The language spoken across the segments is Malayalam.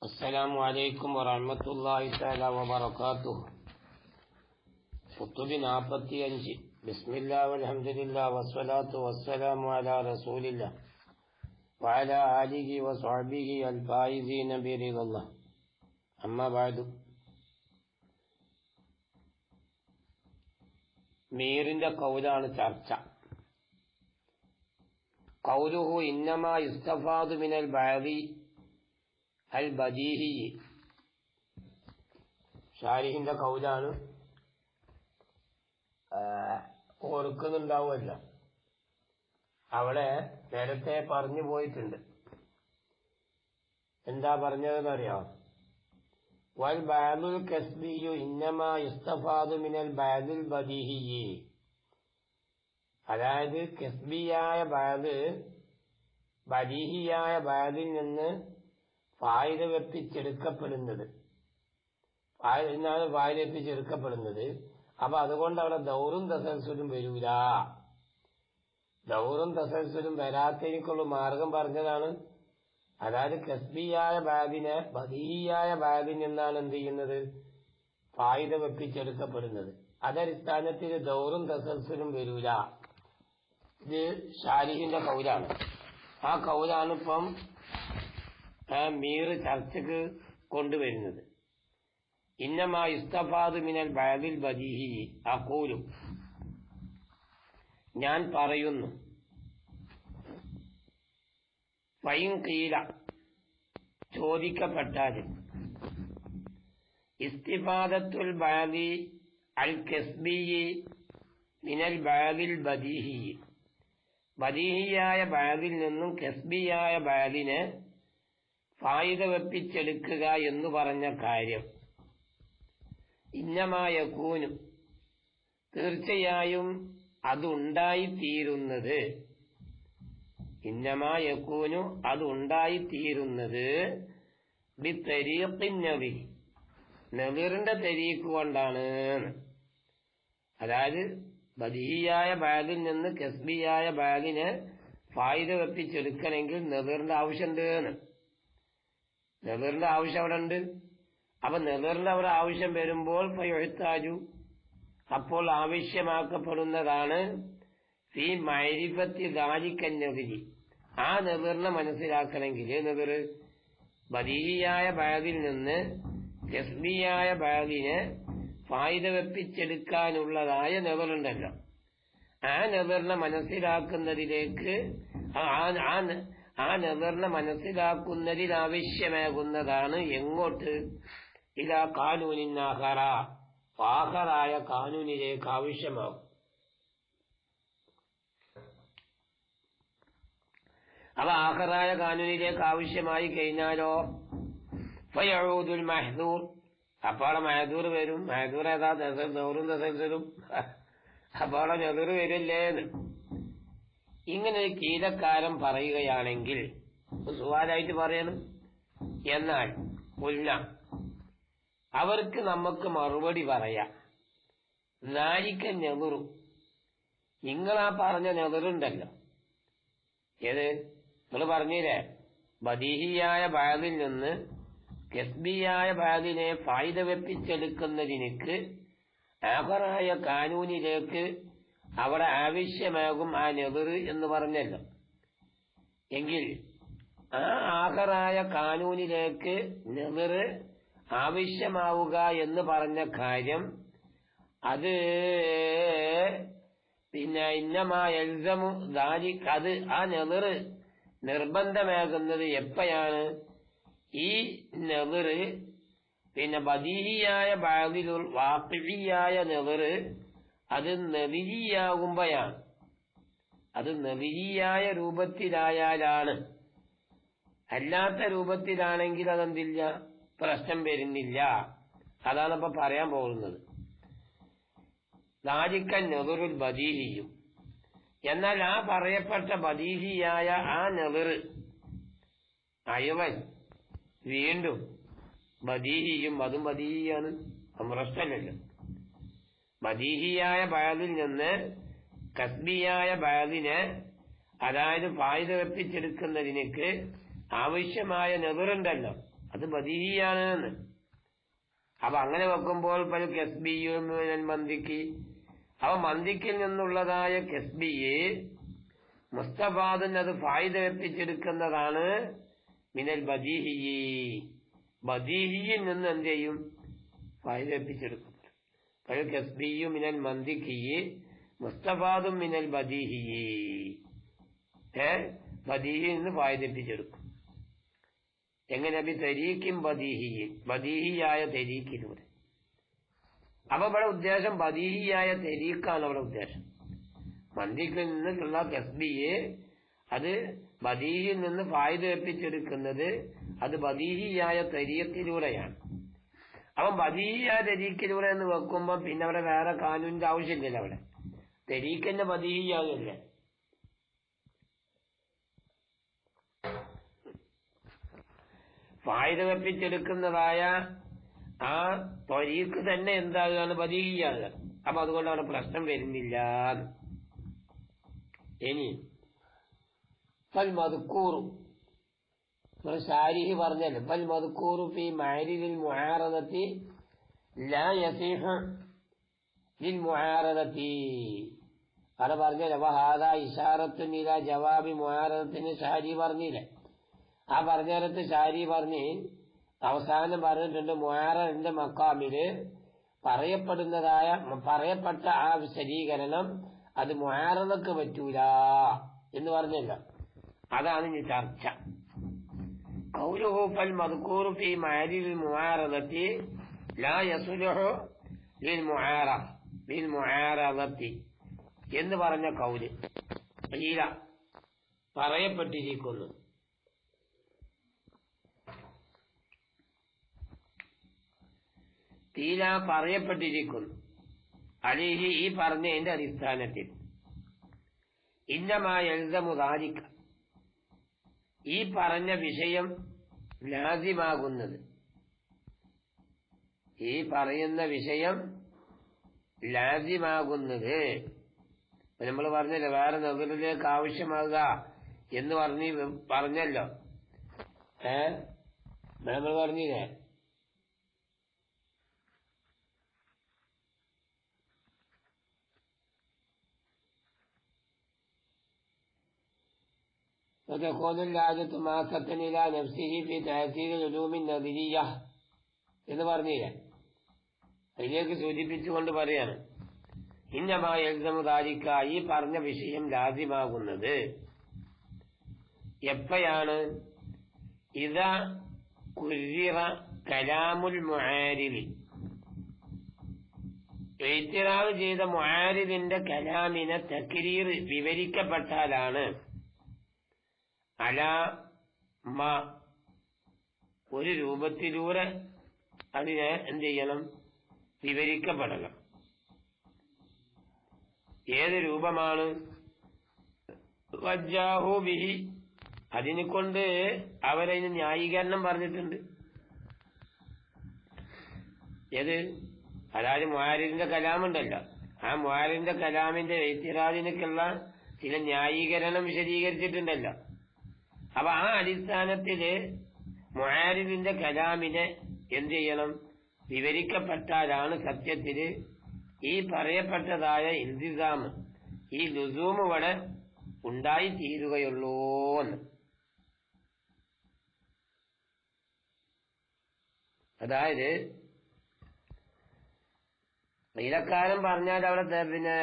السلام عليكم ورحمة الله تعالى وبركاته. خطب 45. بسم الله والحمد لله والصلاة والسلام على رسول الله وعلى آله وصحبه الفائزين برضا الله. أما بعد. മീറിന്റെ കൗലാണ് ചർച്ച. ഖൗലുഹു ഇന്നമാ യുസ്തഫാദു മിനൽ ബഅദി അൽ ബദീഹി. ഷാരിഹിന്റെ കൗലാണ്. ഓർക്കുന്നുണ്ടാവുമല്ല, അവിടെ നേരത്തെ പറഞ്ഞു പോയിട്ടുണ്ട്. എന്താ പറഞ്ഞതെന്നറിയാം? വൽ ബഅദുൽ കസ്ബിയു ഇന്നമാ യുസ്തഫാദു മിനൽ ബഅദിൽ ബദീഹി. അതായത് കസ്ബിയായ ബഅദ് ബദീഹിയായ ബഅദിൽ നിന്ന് ഫായിദ വെപ്പിച്ചെടുക്കപ്പെടുന്നത്, ഫായിദ വെപ്പിച്ചെടുക്കപ്പെടുന്നത്. അപ്പൊ അതുകൊണ്ട് അവിടെ ദൗറും തസൽസുലും വരൂല. ദൗറും തസൽസുലും വരാത്തതിനുള്ള മാർഗം പറഞ്ഞതാണ്. അതായത് കസ്ബിയായ ബാദിനെ ബദീഹിയായ ബാദിൽ നിന്നാണ് എന്ത് ചെയ്യുന്നത്? ഫായിദ വെപ്പിച്ചെടുക്കപ്പെടുന്നത്. അതടിസ്ഥാനത്തിൽ ദൗറും തസൽസുലും വരൂല. ഇത് ഷാരിഹിന്റെ കൗലാണ്. ആ കൗലാണ് ഇപ്പം മീർ ചർച്ചക്ക് കൊണ്ടുവരുന്നത്. ഇന്നമാ യുസ്തഫാദു മിനൽ ബഅദിൽ ബദീഹി അഖൂലു, ഞാൻ പറയുന്നു. ഫൈൻ ഖീല, ചോദിക്കപ്പെട്ടാൽ, ഇസ്തിഫാദത്തുൽ ബഅദി അൽ കസ്ബി മിനൽ ബഅദിൽ ബദീഹി, ബദീഹിയായ ബഅദിൽ നിന്നും കസ്ബിയായ ബഅദിനെ ഫായിദ വെപ്പിച്ചെടുക്കുക എന്ന് പറഞ്ഞ കാര്യം, ഇന്നമാ യകൂനു, തീർച്ചയായും അതുണ്ടായിത്തീരുന്നത്, ഇന്നമാ യകൂനു അതുണ്ടായിത്തീരുന്നത് ബിത്തരീഖിൻ നബി, നബിറിന്റെ തരീഖ് കൊണ്ടാണ്. അതായത് ബദീഹിയായ ബഅദിൽ നിന്ന് കസ്ബിയായ ബഅദിനെ ഫായിദ വെപ്പിച്ചെടുക്കണമെങ്കിൽ നബിറിന്റെ ആവശ്യമുണ്ട്. നെതിറിന്റെ ആവശ്യം അവിടെ ഉണ്ട്. അപ്പൊ നെതിറിന്റെ അവിടെ ആവശ്യം വരുമ്പോൾ ഫയുഹ്താജു, അപ്പോൾ ആവശ്യമാക്കപ്പെടുന്നതാണ് ഫീ മഅരിഫത്തി ദാലിക നബി, ആ നെതിറിനെ മനസ്സിലാക്കണമെങ്കിൽ, നെതിർ ബദീഹിയായ ബഅദിൽ നിന്ന് കസ്ബിയായ ബഅദിനെ ഫായിദ വെപ്പിച്ചെടുക്കാനുള്ളതായ നെതിറുണ്ടല്ലോ, ആ നെതിറിനെ മനസ്സിലാക്കുന്നതിലേക്ക്, ആ നെതിറിനെ മനസ്സിലാക്കുന്നതിൽ ആവശ്യമാകുന്നതാണ് എങ്ങോട്ട്? ഇലാ ഖാനൂനിൻ ആഖറ, ആഖറായ ഖാനൂനിലേക്ക് ആവശ്യമാകും. അപ്പൊ ആഖറായ ഖാനൂനിലേക്ക് ആവശ്യമായി കഴിഞ്ഞാലോ ഫയഊദുൽ മഹ്ദൂർ, അപ്പോൾ മഹദൂർ വരും. മഹദൂർ ഏതാ? ദൗറും തസൽസുലും. അപ്പോൾ നെതിർ വരില്ലേന്ന് ഇങ്ങനെ ഒരു കീലക്കാരൻ പറയുകയാണെങ്കിൽ സുവാലായിട്ട് പറയണം. എന്നാൽ ഉല്ല, അവർക്ക് നമുക്ക് മറുപടി പറയാം. നാരിക്ക നെതിറു, നിങ്ങളാ പറഞ്ഞ നെതിറുണ്ടല്ലോ, ഏത് നിങ്ങൾ പറഞ്ഞില്ലേ? ബദീഹിയായ ബഅദിൽ നിന്ന് കസ്ബിയായ ബഅദിനെ ഫായിദ വെപ്പിച്ചെടുക്കുന്നതിനേക്ക് ആഖറായ ഖാനൂനിലേക്ക് അവിടെ ആവശ്യമാകും ആ നെതിർ എന്ന് പറഞ്ഞല്ലോ. എങ്കിൽ ആ ആഖറായ ഖാനൂനിലേക്ക് നെതിർ ആവശ്യമാവുക എന്ന് പറഞ്ഞ കാര്യം, അത് പിന്നെ ഇന്നമാ യൽസമു ദാലിക, അത് ആ നെതിർ നിർബന്ധമാകുന്നത് എപ്പോഴാണ്? ഈ നെതിർ പിന്നെ ബദീഹിയായ ബഅദിലുൽ വാഖിഇയായ നെതിർ അത് നബിയാകുമ്പോഴാണ്. അത് നബിയായ രൂപത്തിലായാലാണ്. അല്ലാത്ത രൂപത്തിലാണെങ്കിൽ അതെന്തില്ല, പ്രശ്നം വരുന്നില്ല. അതാണ് ഇപ്പൊ പറയാൻ പോകുന്നത്. ദാലിക നെതിറുൽ ബദീഹിയും, എന്നാൽ ആ പറയപ്പെട്ട ബദീഹിയായ ആ നെതിർ അയവൻ വീണ്ടും ബദീഹിയും, അതും ബദീഹിയാണ്, പ്രശ്നമല്ലല്ലോ. ബദീഹിയായ ബഅദിൽ നിന്ന് കസ്ബിയായ ബഅദിനെ, അതായത് ഫായിദ വെപ്പിച്ചെടുക്കുന്നതിനേക്ക് ആവശ്യമായ നെതിറുണ്ടല്ലോ, അത് ബദീഹിയാണ്. അപ്പൊ അങ്ങനെ വെക്കുമ്പോൾ പല കസ്ബിയും മന്ദിക്ക്, അവ മന്ദിക്കിൽ നിന്നുള്ളതായ കസ്ബിയെ മുസ്തഫാദിന് അത് ഫായിദ എത്തിച്ചെടുക്കുന്നതാണ് മിനൽ ബദീഹി. ബദീഹിയിൽ നിന്ന് എന്ത് ചെയ്യും? ഫായിദ എത്തിച്ചെടുക്കും. പല കസ്ബിയും മിനൽ മന്ദിക്ക് മുസ്തഫാദും മിനൽ ബദീഹി. ബദീഹിയിൽ നിന്ന് ഫായിദ എത്തിച്ചെടുക്കും. എങ്ങനെ? ബി തരീക്കും ബദീഹി, ബദീഹിയായ തരീക്കിലൂടെ. അപ്പൊ ഇവിടെ ഉദ്ദേശം ബദീഹിയായ തരീക്കാണ് ഇവിടെ ഉദ്ദേശം. മന്ദിക്കിൽ നിന്നുള്ള കസ്ബിയെ അത് ബദീഹിയിൽ നിന്ന് ഫായിദ എത്തിച്ചെടുക്കുന്നത് അത് ബദീഹിയായ തരീക്കിലൂടെയാണ്. അപ്പം ബദീഹിയായ തരീക്കിലൂടെ എന്ന് വെക്കുമ്പോ പിന്നെ അവിടെ വേറെ കാനൂനിന്റെ ആവശ്യമില്ലല്ലോ. അവിടെ തരീക്കന്നെ ബദീഹിയാകല്ലേ. ഫായിദ വെപ്പിച്ചെടുക്കുന്നതായ ആ ത്വരീക്ക് തന്നെ എന്താകുകയാണ്? ബദീഹിയാകുക. അപ്പൊ അതുകൊണ്ട് അവിടെ പ്രശ്നം വരുന്നില്ല. ഇനി ഫൽ മദ്കൂറു, ശാരിഹി പറഞ്ഞല്ലോ, ഫൽ മദ്കൂറു ഫീ മഅരിദിൽ മുആറദത്തി ലാ യസിഹു ലിൽ മുആറദത്തി. അത് പറഞ്ഞല്ലോ. വഹാദാ ഇശാറത്തുൻ ഇലാ ജവാബി മുആറദത്തിന് ഷാരി പറഞ്ഞില്ലേ? ആ പറഞ്ഞിടത്ത് ഷാരി പറഞ്ഞ് അവസാനം പറഞ്ഞിട്ടുണ്ട്, മുആറദിന്റെ മക്കാമില് പറയപ്പെട്ട ആ വിശദീകരണം അത് മുആറദക്ക് പറ്റൂല എന്ന് പറഞ്ഞല്ലോ. അതാണ് ഇനി ചർച്ച. ഖൗലുഹു ഫൽ മദ്കൂറു ഫീ മഅരിദിൽ മുആറദത്തി ലാ യസ്ലുഹു ലിൽ മുആറദത്തി എന്ന് പറഞ്ഞ കൗല് ഇല്ല പറയപ്പെട്ടിരിക്കുന്നു. തീല പറയപ്പെട്ടിരിക്കുന്നു. അലിഹി ഈ പറഞ്ഞതിന്റെ അടിസ്ഥാനത്തിൽ ഇന്നമാ യൽസമു ദാലിക ഈ പറഞ്ഞ വിഷയം ലാസിമാകുന്നത്, ഈ പറയുന്ന വിഷയം ലാസിമാകുന്നത് നമ്മൾ പറഞ്ഞല്ലോ, വേറെ നഗറിലേക്ക് ആവശ്യമാകുക എന്ന് പറഞ്ഞല്ലോ. നമ്മൾ പറഞ്ഞില്ലേ? وتكون الحاجة ماسة إلى نفسه في تأثير العلوم النظرية എന്ന് പറഞ്ഞില്ലേ? അതിലേക്ക് സൂചിപ്പിച്ചുകൊണ്ട് പറയാണ്, ഇന്നമാ യൽസമു ദാലിക ഈ പറഞ്ഞ വിഷയം ലാസിമാകുന്നത് എപ്പോഴാണ്? ഇദാ കുർരിറ കലാമുൽ മുആരിദി, ഇത്തിറാവ് ചെയ്ത മുആരിദിന്റെ കലാമിനെ തക്രീർ വിവരിക്കപ്പെട്ടാലാണ് അലാ മ ഒരു രൂപത്തിലൂടെ അതിനെ എന്ത് ചെയ്യണം? വിവരിക്കപ്പെടണം. ഏത് രൂപമാണ്? വജ്ജാഹു ബിഹി അതിനെ കൊണ്ട് അവരതിന് ന്യായീകരണം പറഞ്ഞിട്ടുണ്ട്. ഏത്? അതായത് മുആരിദിന്റെ കലാമുണ്ടല്ലോ, ആ മുആരിദിന്റെ കലാമിന്റെ ഇത്തിറാദിനൊക്കെയുള്ള ചില ന്യായീകരണം വിശദീകരിച്ചിട്ടുണ്ടല്ലോ. അപ്പൊ ആ അടിസ്ഥാനത്തില് മുആരിദിന്റെ കലാമിനെ എന്ത് ചെയ്യണം? വിവരിക്കപ്പെട്ടാലാണ് സത്യത്തില് ഈ പറയപ്പെട്ടതായ ഇൽതിസാം, ഈ ലുസൂം ഇവിടെ ഉണ്ടായി തീരുകയുള്ളൂ. അതായത് ഇലക്കാലം പറഞ്ഞാൽ അവിടെ പിന്നെ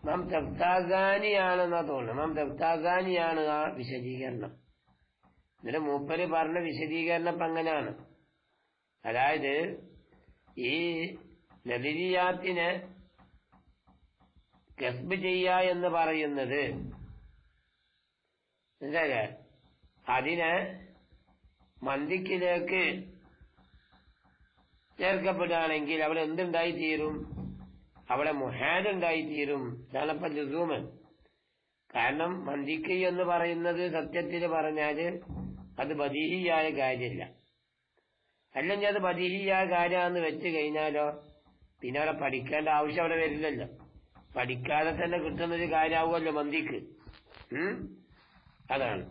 നാം തഫ്താസാനിയാണെന്നാ തോന്നുന്നു. നാം തഫ്താസാനിയാണ് ആ വിശദീകരണം. എന്നിട്ട് മൂപ്പര് പറഞ്ഞ വിശദീകരണം ഇപ്പം അങ്ങനെയാണ്. അതായത് ഈ നദിരിയാത്തിനെ കസ്ബ് ചെയ്യുക എന്ന് പറയുന്നത് മനസ്സിലായില്ലേ? അതിനെ മന്ദിക്കിലേക്ക് ചേർക്കപ്പെടുകയാണെങ്കിൽ അവിടെ എന്തുണ്ടായിത്തീരും? അവിടെ മുഹാദ് ഉണ്ടായിത്തീരും. ഇതാണപ്പം ലുസൂമൻ. കാരണം മന്ദിക്ക് എന്ന് പറയുന്നത് സത്യത്തിൽ പറഞ്ഞാല് അത് ബദീഹിയായ കാര്യമില്ല. അല്ലെങ്കിൽ അത് ബദീഹിയായ കാര്യമാണെന്ന് വെച്ച് കഴിഞ്ഞാലോ പിന്നെ അവിടെ പഠിക്കേണ്ട ആവശ്യം അവിടെ വരില്ലല്ലോ. പഠിക്കാതെ തന്നെ കിട്ടുന്നൊരു കാര്യമാവുമല്ലോ മന്ദിക്ക്. അതാണ്.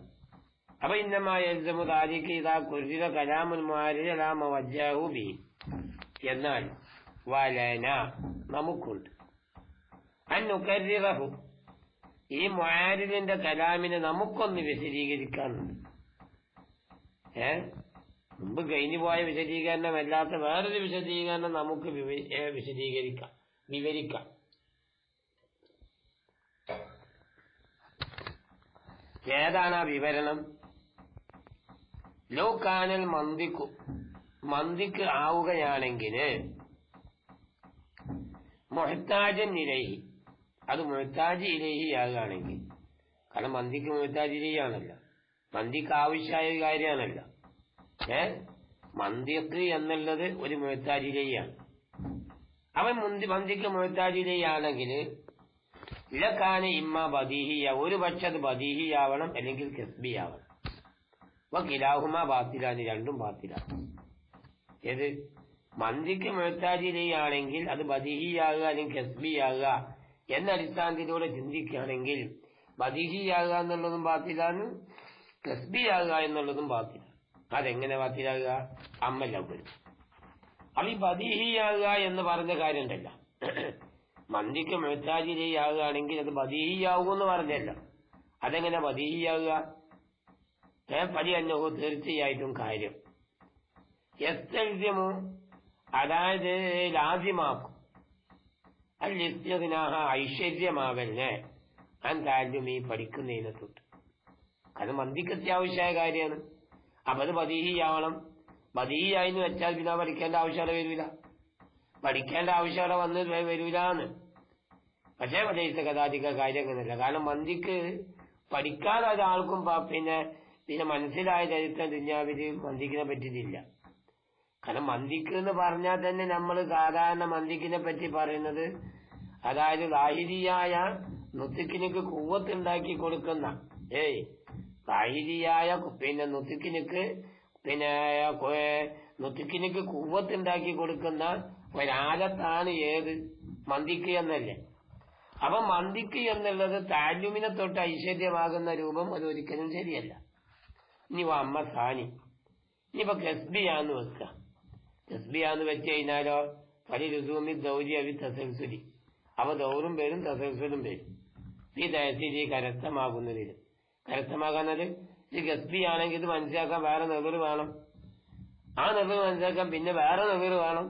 അപ്പൊ ഇന്നമായൽസമു താരിക്ക് ഇതാ കുരിത കലാമുൽ മുആരിദ് അലാ മവജ്ജഹു ബി. എന്നാൽ വലന നമുക്കുണ്ട് അന്നുകർരിറഹു, ഈ മുആരിദിന്റെ കലാമിനെ നമുക്കൊന്ന് വിശദീകരിക്കാനുണ്ട്. മുമ്പ് കഴിഞ്ഞു പോയ വിശദീകരണമല്ലാത്ത വേറൊരു വിശദീകരണം നമുക്ക് വിവരിക്കാം. ഏതാണ് ആ വിവരണം? ലോ കാനൽ മന്ദിക്ക് ആവുകയാണെങ്കിൽ മുഹ്താജൻ ഇലൈഹി, അത് മുഹ്താജ് ഇലൈഹി ആകുകയാണെങ്കിൽ, കാരണം മന്ദിക്ക് മുഹ്താജ് ഇലൈഹി ആണല്ലോ, മന്ദിക്ക് ആവശ്യമായ ഒരു കാര്യമാണല്ലോ. മന്ദിക്ക് എന്നുള്ളത് ഒരു മുഹ്താജ് ഇലൈഹിയാണ്. അവൻ മന്ദിക്ക് മുഹ്താജ് ഇലൈഹി ആണെങ്കിൽ ലകാന ഇമ്മ ബദീഹിയ, ഒരു പക്ഷെ അത് ബദീഹിയാവണം അല്ലെങ്കിൽ കസ്ബിയാവണം. കിലാഹുമ ബാത്തിലാണ്, രണ്ടും ബാത്തിലാണ്. ഏത് മന്ദിക്ക് മുഹ്താജ് ഇലൈഹി ആണെങ്കിൽ അത് ബദീഹിയാകുക അല്ലെങ്കിൽ കസ്ബിയാകുക എന്ന അടിസ്ഥാനത്തിലൂടെ ചിന്തിക്കുകയാണെങ്കിൽ ബദീഹിയാകുക എന്നുള്ളതും ബാത്തിലാണ്, കസ്ബിയാകുക എന്നുള്ളതും ബാത്തിലാണ്. അതെങ്ങനെ ബാത്തിലാകുക? അമ്മലവരും. അപ്പൊ ഈ ബദീഹിയാകുക എന്ന് പറഞ്ഞ കാര്യം ഉണ്ടല്ല, മന്ദിക്ക് മുഹ്താജ് ഇലൈഹി ആകുകയാണെങ്കിൽ അത് ബദീഹിയാകുമെന്ന് പറഞ്ഞല്ല. അതെങ്ങനെ ബദീഹിയാകുക? പരി അന്നഹു, തീർച്ചയായിട്ടും കാര്യം യസ്തൽസിമു, അതായത് ലാസിമാക്കും അൽ-ഇസ്തിഗ്നാഹ, ഐശ്വര്യമാവലിനെ അൻ തഅല്ലുമി, പഠിക്കുന്നതിനെ തൊട്ട്. അത് മന്ദിക്ക് അത്യാവശ്യമായ കാര്യമാണ്. അപ്പൊ അത് ബദീഹിയാവണം. ബദീഹിയായിന്ന് വെച്ചാൽ പിന്നെ പഠിക്കേണ്ട ആവശ്യം അവിടെ വരില്ല, പഠിക്കേണ്ട ആവശ്യം അവിടെ വന്ന് വരൂലാന്ന്. പക്ഷേ പലയിച്ച കഥാധിക കാര്യം അങ്ങനെയല്ല. കാരണം മന്ദിക്ക് പഠിക്കാൻ ഒരാൾക്കും പിന്നെ മനസ്സിലായ ചരിത്രം ദുനിയാവില് മന്ദിക്കിനെ പറ്റിയിട്ടില്ല. കാരണം മന്ദിക്ക് എന്ന് പറഞ്ഞാൽ തന്നെ നമ്മൾ സാധാരണ മന്ദിക്കിനെ പറ്റി പറയുന്നത്, അതായത് ലാഹിരിയായ നുത്തിക്കിനിക്ക് കൂവത്തുണ്ടാക്കി കൊടുക്കുന്ന, ലാഹിരിയായ പിന്നെ നുത്തിക്കിനിക്ക് കൂവത്തുണ്ടാക്കി കൊടുക്കുന്ന ഒരാലത്താണ് ഏത് മന്ദിക്ക് എന്നല്ലേ. അപ്പൊ മന്ദിക്ക് എന്നുള്ളത് താല്ലുമിനെ തൊട്ട് ഐശ്വര്യമാകുന്ന രൂപം അത് ഒരിക്കലും ശരിയല്ല. ഇനി അമ്മ സാനി, ഇനിയിപ്പോ കസ്ബിയാന്ന് വെക്കുക. കസ്ബിയാന്ന് വെച്ച് കഴിഞ്ഞാലോ പരി രുസൂമി ദൗരി അവി തസൽസുരി, അവ ദൗറും പേരും തസൽസുലും പേരും ഈ തഹസീൽ കരസ്ഥമാകുന്നതിന്. കരസ്ഥമാകുന്നത് ഇത് ഗസ്ബിയാണെങ്കിൽ ഇത് മനസ്സിലാക്കാൻ വേറെ നെവറ് വേണം, ആ നെവറ് മനസ്സിലാക്കാൻ പിന്നെ വേറെ നെവറ് വേണം.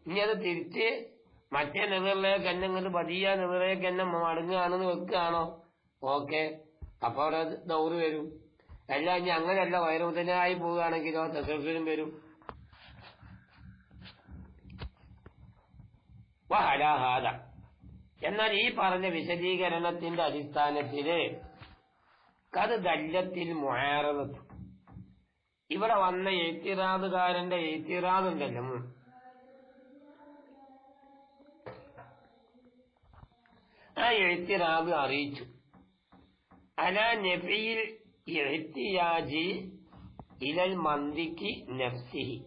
ഇനി അത് തിരിച്ച് മറ്റേ നെവറിലേക്ക് എന്നെ ഇങ്ങോട്ട് ബദിയ നെവറിലേക്ക് എന്നെ മടങ്ങുകയാണെന്ന് വെക്കുകയാണോ? ഓക്കെ, അപ്പൊ അവിടെ ദൗറ് വരും. അല്ല ഇനി അങ്ങനെയല്ല വൈരമുതനായി പോവുകയാണെങ്കിലോ തസൽസുലും വരും. വഹലാഹാദ, എന്നാൽ ഈ പറഞ്ഞ വിശദീകരണത്തിന്റെ അടിസ്ഥാനത്തില് കത് ദല്ലത്തിൽ മുആറദത്ത്, ഇവിടെ വന്ന എഴുത്തിറാദുകാരന്റെ എഴുത്തിറാദുണ്ടല്ലോ, ആ എഴുത്തിറാദ് അറിയിച്ചു അലാ നഫിയിൽ ഇഹ്തിയാജി ഇലൽ മന്ദിക്ക് നഫ്സിഹി,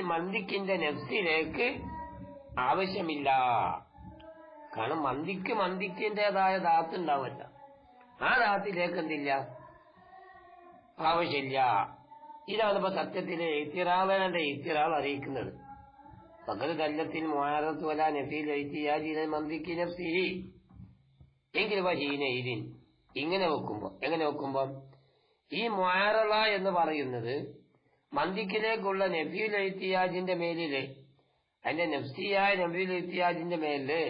മന്ദിക്കിന്റെ നഫ്സിലേക്ക് ആവശ്യമില്ല. കാരണം മന്ദിക്കിന്റേതായ ദാത്ത് ഉണ്ടാവല്ല, ആ ദാത്തിലേക്ക് എന്തില്ല, ആവശ്യമില്ല. ഇതാണ് ഇപ്പൊ സത്യത്തിലെ എഴുത്തിറാദന്റെ എഴുത്തിറാദ് അറിയിക്കുന്നത്. ഫഖദ് ദല്ലത്തിൽ മുആറദത്തു വലാ നഫീൽ ഇഹ്തിയാജി ഇലൽ മന്ദിക്ക് നഫ്സിഹി. എങ്കിൽ വഹീനഇദിൻ, എങ്ങനെ വെക്കുമ്പോ ഈ മുആറള എന്ന് പറയുന്നത് മന്ദിക്കിലേക്കുള്ള നഫീൽ ഇഹ്തിയാജിന്റെ മേലില്, അതിന്റെ നഫ്സിയായ നഫീൽ ഇഹ്തിയാജിന്റെ മേലില്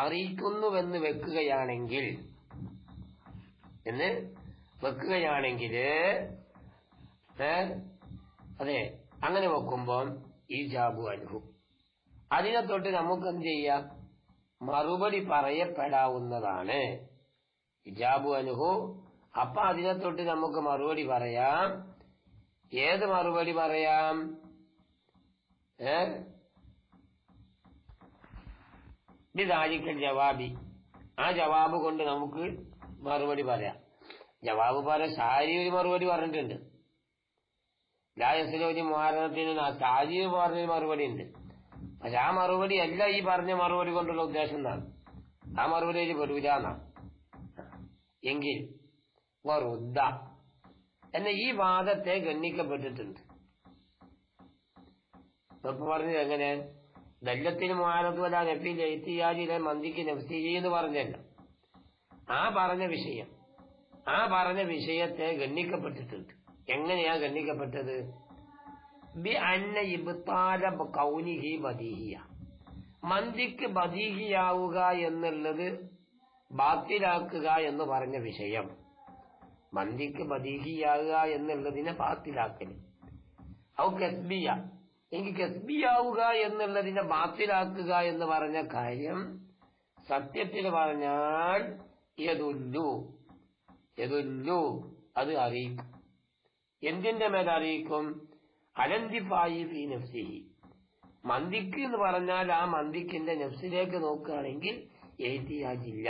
അറിയിക്കുന്നുവെന്ന് വെക്കുകയാണെങ്കിൽ അതെ, അങ്ങനെ വെക്കുമ്പോൾ ഈ ജാബു അനുഭു, അതിനെ തൊട്ട് നമുക്ക് എന്ത് ചെയ്യാം, മറുപടി പറയപ്പെടാവുന്നതാണ്. ഇജാബു അനുഹു, അപ്പൊ അതിനെ തൊട്ട് നമുക്ക് മറുപടി പറയാം. ഏത് മറുപടി പറയാം? ബിദാലിക്കൽ ജവാബി, ആ ജവാബ് കൊണ്ട് നമുക്ക് മറുപടി പറയാം. ജവാബ് പറയാൻ ഷാരി ഒരു മറുപടി പറഞ്ഞിട്ടുണ്ട്, ലായസിലോരി മുആറദത്തിന് ഷാരി പറഞ്ഞൊരു മറുപടി ഉണ്ട്. പക്ഷെ ആ മറുപടി അല്ല ഈ പറഞ്ഞ മറുപടി കൊണ്ടുള്ള ഉദ്ദേശം എന്നാണ്. ആ മറുപടിയിൽ പെടൂലെന്നാ. എങ്കിൽ വറുദ്ദ എന്ന ഈ വാദത്തെ ഗണ്ണിക്കപ്പെട്ടിട്ടുണ്ട്. ഇപ്പൊ പറഞ്ഞത് എങ്ങനെ? ദല്ലത്തിന് മുആറദുല നഫീൽ ഇഹ്തിയാജിലെ മന്ദിക്ക് നഫ്സിഹി എന്ന് പറഞ്ഞല്ല. ആ പറഞ്ഞ വിഷയത്തെ ഗണ്ണിക്കപ്പെട്ടിട്ടുണ്ട്. എങ്ങനെയാ ഗണ്ണിക്കപ്പെട്ടത്? ബി അന്ന ഇബ്താല കൗനിഹി ബദീഹിയ, മന്ദിക്ക് ബദീഹിയാവുക എന്നുള്ളത് ബാത്തിലാക്കുക എന്ന് പറഞ്ഞ വിഷയം. മന്ദിക്ക് ബദീഹിയാവുക എന്നുള്ളതിനെ ബാത്തിലാക്കല്. ഔ കസ്ബിയ, എനിക്ക് കസ്ബിയാവുക എന്നുള്ളതിനെ ബാത്തിലാക്കുക എന്ന് പറഞ്ഞ കാര്യം സത്യത്തിൽ പറഞ്ഞാൽ യദുല്ലു അത് അറിയിക്കും. എന്തിന്റെ മേൽ അറിയിക്കും? അലന്തിഫായി ഫീ നഫ്സിഹി, മന്ദിക്ക് എന്ന് പറഞ്ഞാൽ ആ മന്ദിക്കിന്റെ നഫ്സിലേക്ക് നോക്കുകയാണെങ്കിൽ എഹ്തിയാജില്ല,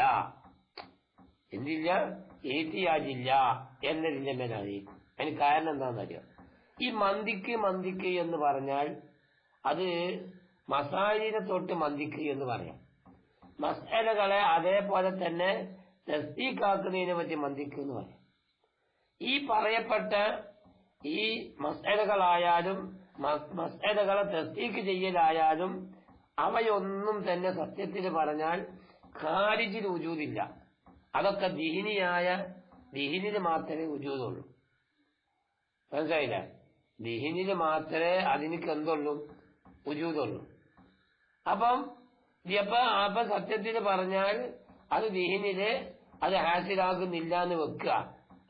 എഹ്തിയാജില്ല എന്നതിന്റെ മേൽ അറിയിക്കും. അതിന് കാരണം എന്താണെന്നറിയാം? ഈ മന്ദിക്ക് എന്ന് പറഞ്ഞാൽ അത് മസാലിനെ തൊട്ട് മന്ദിക്ക് എന്ന് പറയാം. മസ്അലകളെ അതേപോലെ തന്നെ തസ്ദീഖാക്കുന്നതിനെ പറ്റി മന്ദിക്ക് എന്ന് പറയാം. ഈ പറയപ്പെട്ട ഈ മസ്അലകളായാലും മസ്അലകളെ തസ്ദീഖ് ചെയ്യലായാലും അവയൊന്നും തന്നെ സത്യത്തിൽ പറഞ്ഞാൽ ഖാരിജിൽ വജൂദില്ല. അതൊക്കെ ദീനിന് മാത്രമേ വജൂദുള്ളൂ. മനസ്സിലായില്ല? ദീനിന് മാത്രമേ അതിനൊക്കെ എന്തുള്ളൂ? വജൂദുള്ളൂ. അപ്പം സത്യത്തിൽ പറഞ്ഞാൽ അത് ദീനില് അത് ഹാസിലാകുന്നില്ല എന്ന് വെക്കുക.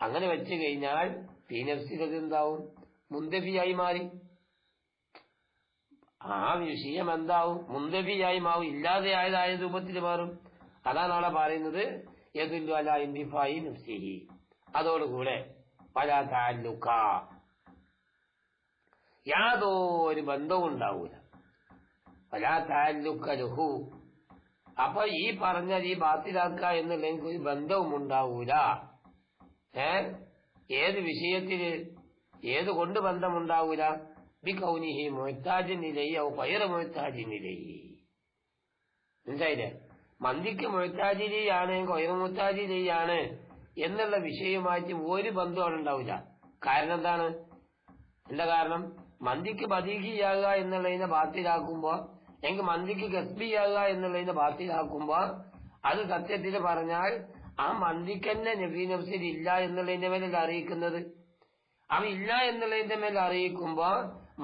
അങ്ങനെ വെച്ചു കഴിഞ്ഞാൽ ഫീനഫ്സിൽ എന്താവും? മുന്തഫിയായി മാറി. ആ വിഷയം എന്താവും? മുന്തഫിയായി മാവും, ഇല്ലാതെയായതായ രൂപത്തിൽ മാറും. അതാണ് അവിടെ പറയുന്നത് യദുല്ലു അലാ ഇൻതിഫായി നഫ്സിഹി. അതോടുകൂടെ വലാ തഅല്ലുക, യാതൊരു ബന്ധവും ഉണ്ടാവൂല. വലാ തഅല്ലുക ലഹു, അപ്പൊ ഈ പറഞ്ഞ ഈ ബാത്തിലാക്കുക എന്നുള്ള ഒരു ബന്ധവും ഉണ്ടാവൂല. ഏത് വിഷയത്തില് ഏത് കൊണ്ട് ബന്ധമുണ്ടാവൂല? ബി കൗനിഹി മുഹ്താജിൻ ഇലൈഹി ഔ ഗൈറ മുഹ്താജിൻ ഇലൈഹി. മനസ്സിലായില്ലേ? മന്ദിക്ക് മുഹ്താജിലിയാണ് ഗൈറ മുഹ്താജിലിയാണ് എന്നുള്ള വിഷയവുമായിട്ട് ഒരു ബന്ധവും അവിടെ ഉണ്ടാവില്ല. കാരണം എന്താണ്? എന്താ കാരണം? മന്ദിക്ക് ബദീഹിയാകുക എന്നുള്ളതിനെ ബാത്തിലാക്കുമ്പോ, എനിക്ക് മന്ദിക്ക് കസ്ബിയാകുക എന്നുള്ളതിനെ ബാത്തിലാക്കുമ്പോ അത് സത്യത്തിൽ പറഞ്ഞാൽ ആ മന്ദിക്ക് തന്നെ നബി നഫ്സിൽ ഇല്ല എന്നുള്ളതിന്റെ മേലല്ല അറിയിക്കുന്നത്. അവ ഇല്ല എന്നുള്ളതിന്റെ മേൽ അറിയിക്കുമ്പോ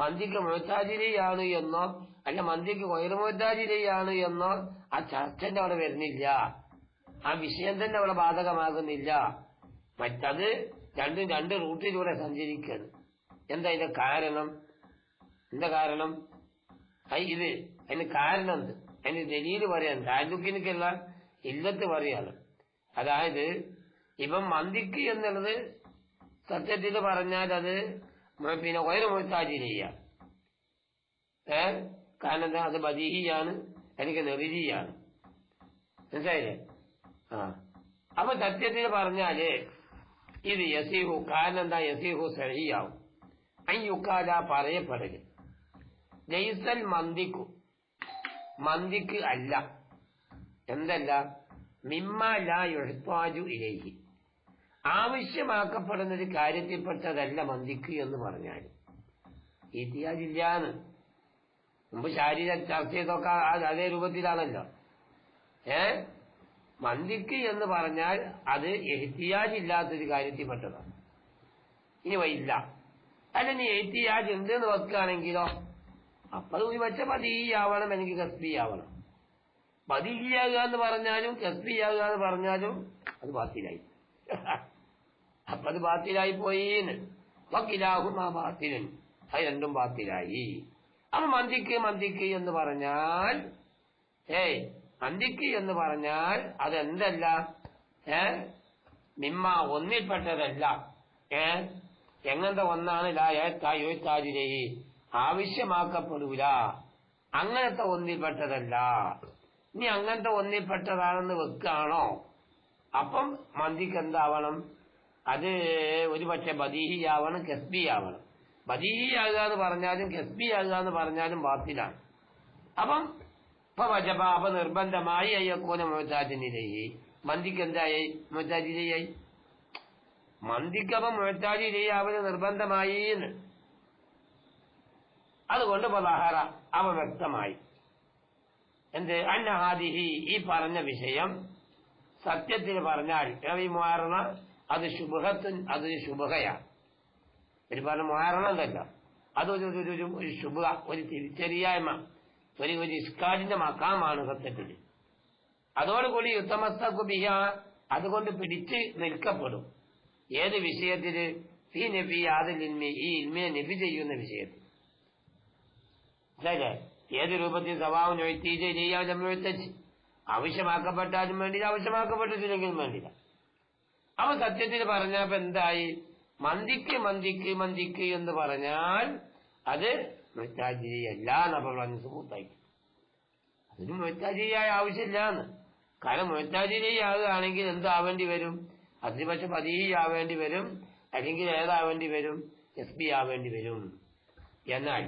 മന്ദിക്ക് മുഹ്താജിലിയാണ് എന്നോ അല്ല മന്ദിക്ക് ഗൈറ മുഹ്താജിലിയാണ് എന്നോ ആ ചർച്ചന്റെ അവിടെ വരുന്നില്ല. ആ വിഷയം തന്നെ അവിടെ ബാധകമാകുന്നില്ല. മറ്റത് രണ്ട് റൂട്ടിലൂടെ സഞ്ചരിക്കുകയാണ്. എന്താ ഇതിന്റെ കാരണം? എന്താ കാരണം? അതിന് കാരണം എന്ത്? അതിന് ദലീല് പറയാൻ താലൂക്കിനൊക്കെയുള്ള ഇല്ലത്ത് പറയാണ്. അതായത് ഇപ്പം മന്ദിക്ക് എന്നുള്ളത് സത്യത്തിൽ പറഞ്ഞാൽ അത് പിന്നെ ഗൈറ മുഹ്താജിലിയ. കാരണം എന്താ? അത് ബദീഹിയാണ്, എനിക്ക് നെറിജിയാണ്. മനസ്സിലായില്ലേ? അപ്പൊ സത്യത്തിൽ പറഞ്ഞാല് ഇത് യസീഹു. കാരണം എന്താ? യസീഹു സഹിയാവും. അയ്യുക്കാല പറയപ്പെടല് ലൈസൽ മന്ദിക്ക് അല്ല. എന്തല്ല? മിമ്മ ലാ യുഹ്താജു ഇലൈഹി, ആവശ്യമാക്കപ്പെടുന്ന ഒരു കാര്യത്തിൽപ്പെട്ടതല്ല മന്ദിക്ക് എന്ന് പറഞ്ഞാൽ. ഇഹ്തിയാജില്ലാന്ന് മുമ്പ് ശാരീരിക ചർച്ച ചെയ്തൊക്കെ അതേ രൂപത്തിലാണല്ലോ. മന്ദിക്ക് എന്ന് പറഞ്ഞാൽ അത് ഇഹ്തിയാജില്ലാത്തൊരു കാര്യത്തിൽപ്പെട്ടതാണ്. ഇനി വയില്ല അല്ല നീ ഇഹ്തിയാജ് ഉണ്ട് എന്ന് വെക്കുകയാണെങ്കിലോ അപ്പൊ അത് വെച്ച ബദീഹിയാവണം, എനിക്ക് കസ്ബിയാവണം. ബദീഹിയാകുക എന്ന് പറഞ്ഞാലും കസ്ബിയാകുക എന്ന് പറഞ്ഞാലും അത് ബാത്തിലായി. അപ്പൊ അത് ബാത്തിലായി പോയിന്ന്. വക്കിലാഹുമാ ബാത്തിലൻ, അത് രണ്ടും ബാത്തിലായി. അപ്പൊ മന്ദിക്ക് എന്ന് പറഞ്ഞാൽ മന്ദിക്ക് എന്ന് പറഞ്ഞാൽ അതെന്തല്ല? മിമ്മ ഒന്നിൽപ്പെട്ടതല്ല. എങ്ങനത്തെ ഒന്നാണ്? ലായത്താജിലേഹി, ആവശ്യമാക്കപ്പെടൂല. അങ്ങനത്തെ ഒന്നിൽപ്പെട്ടതല്ല. ഇനി അങ്ങനത്തെ ഒന്നിൽപ്പെട്ടതാണെന്ന് വെക്കാണോ അപ്പം മന്ദിക്ക് എന്താവണം? അത് ഒരു പക്ഷെ ബദീഹിയാവണം, കസ്ബിയാവണം. ബദീഹിയാകുക എന്ന് പറഞ്ഞാലും കസ്ബിയാകുക എന്ന് പറഞ്ഞാലും ബാത്തിലാണ്. അപ്പം വജബ അപ്പൊ നിർബന്ധമായി അയ്യക്കോന മുഹ്താജിനിലയി മന്തിക്ക് എന്തായി മുഹ്താജിലയായി മന്തിക്കപ്പം മുഹ്താജിലയി അവന് നിർബന്ധമായി എന്ന് അതുകൊണ്ട് ബലഹറ അവ വ്യക്തമായി എന്ത് അന്നഹാദിഹി ഈ പറഞ്ഞ വിഷയം സത്യത്തിൽ പറഞ്ഞാൽ ഈ മുആറണ അത് ശുബഹയാണ് ഒരു പറഞ്ഞ മുആറണ എന്തല്ല അതൊരു ശുബഹ ഒരു തിരിച്ചറിയായ്മ ഒരു ഇസ്കാലിന്റെ മക്കാമാണ് സത്യത്തിൽ അതോടുകൂടി യുദ്ധമസ്തക്കു ബിഹ അതുകൊണ്ട് പിടിച്ച് നിൽക്കപ്പെടും ഏത് വിഷയത്തില് ഫീ നബി ആദിൽ ഇൽമി ഈ ഇൽമിനെ നബി ചെയ്യുന്ന വിഷയത്തിൽ അല്ലേ ഏത് രൂപത്തിൽ സ്വഭാവം എഴുത്തീജ ചെയ്യാൻ എഴുത്തച്ച് ആവശ്യമാക്കപ്പെട്ടാലും വേണ്ടില്ല ആവശ്യമാക്കപ്പെട്ടിട്ടില്ലെങ്കിലും വേണ്ടില്ല അവ സത്യത്തിൽ പറഞ്ഞപ്പോ എന്തായി മന്തിക്ക് എന്ന് പറഞ്ഞാൽ അത് മുഹ്താജിയല്ല എന്നപ്പോൾ പറഞ്ഞ് സുഹൂത്തായി അതിന് മുഹ്താജിയായ ആവശ്യമില്ലാന്ന് കാരണം മുഹ്താജിയാകുകയാണെങ്കിൽ എന്താവേണ്ടി വരും അതിന് പക്ഷെ പതിയാവേണ്ടി വരും അല്ലെങ്കിൽ ഏതാവേണ്ടി വരും എസ് ബി ആവേണ്ടി വരും എന്നാൽ